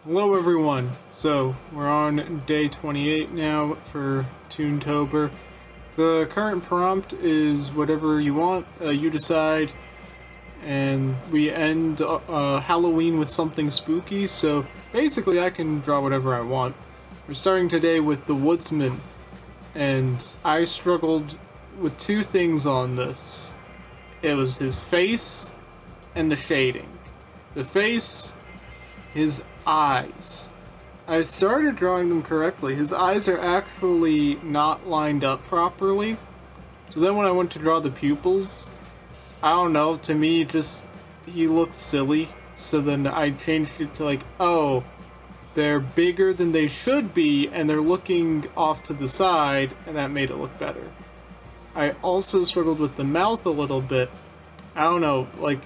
Hello everyone, so we're on day 28 now for Toontober. The current prompt is whatever you want, you decide, and we end Halloween with something spooky, so basically I can draw whatever I want. We're starting today with the Woodsman, and I struggled with two things on this. It was his face and the shading. The face, his eyes. I started drawing them correctly. His eyes are actually not lined up properly. So then when I went to draw the pupils, I don't know, to me he looked silly. So then I changed it to like, oh, they're bigger than they should be and they're looking off to the side, and that made it look better. I also struggled with the mouth a little bit. I don't know, like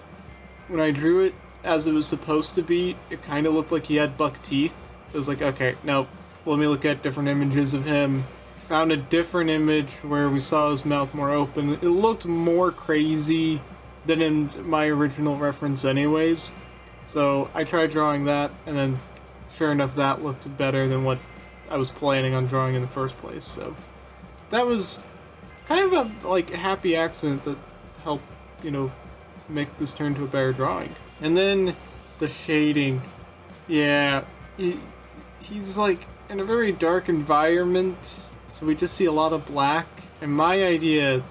when I drew it as it was supposed to be, it kind of looked like he had buck teeth. It was like, okay, no, let me look at different images of him. Found a different image where we saw his mouth more open. It looked more crazy than in my original reference anyways. So I tried drawing that, and then sure enough that looked better than what I was planning on drawing in the first place. So that was kind of a like happy accident that helped, make this turn to a better drawing. And then the shading. Yeah, he's like in a very dark environment, so we just see a lot of black. And my idea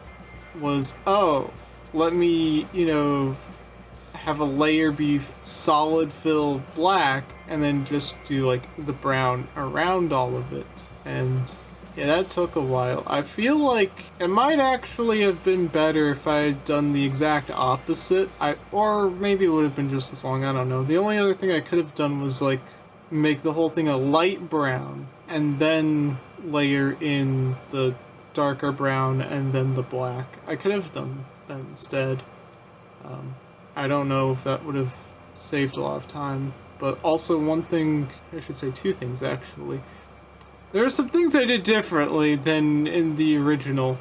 was, oh, let me, have a layer be solid fill black, and then just do like the brown around all of it. And yeah, that took a while. I feel like it might actually have been better if I had done the exact opposite. Or maybe it would have been just as long, I don't know. The only other thing I could have done was like make the whole thing a light brown and then layer in the darker brown and then the black. I could have done that instead. I don't know if that would have saved a lot of time. But also one thing, I should say two things actually. There are some things I did differently than in the original.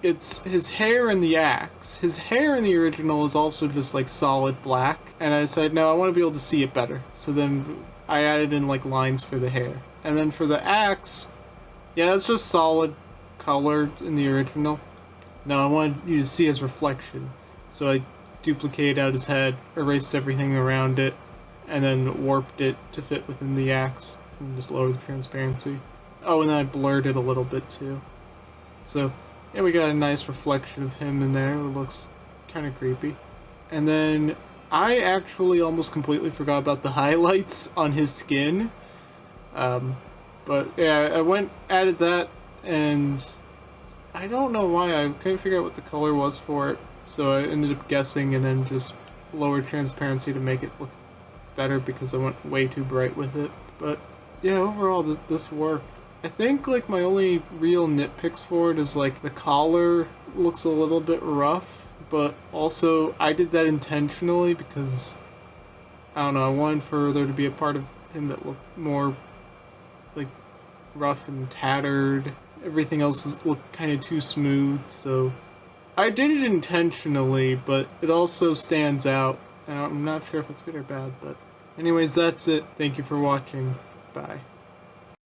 It's his hair and the axe. His hair in the original is also just like solid black, and I decided, no, I want to be able to see it better. So then I added in like lines for the hair. And then for the axe, yeah, it's just solid color in the original. No, I wanted you to see his reflection. So I duplicated out his head, erased everything around it, and then warped it to fit within the axe. And just lower the transparency. Oh, and then I blurred it a little bit too. So, yeah, we got a nice reflection of him in there. It looks kind of creepy. And then I actually almost completely forgot about the highlights on his skin. But yeah, I added that, and I don't know why. I couldn't figure out what the color was for it. So I ended up guessing and then just lowered transparency to make it look better because I went way too bright with it. But yeah, overall this worked. I think like my only real nitpicks for it is like the collar looks a little bit rough, but also I did that intentionally because I don't know, I wanted for there to be a part of him that looked more like rough and tattered. Everything else looked kind of too smooth, so I did it intentionally, but it also stands out. And I'm not sure if it's good or bad, but anyways, that's it. Thank you for watching. Bye.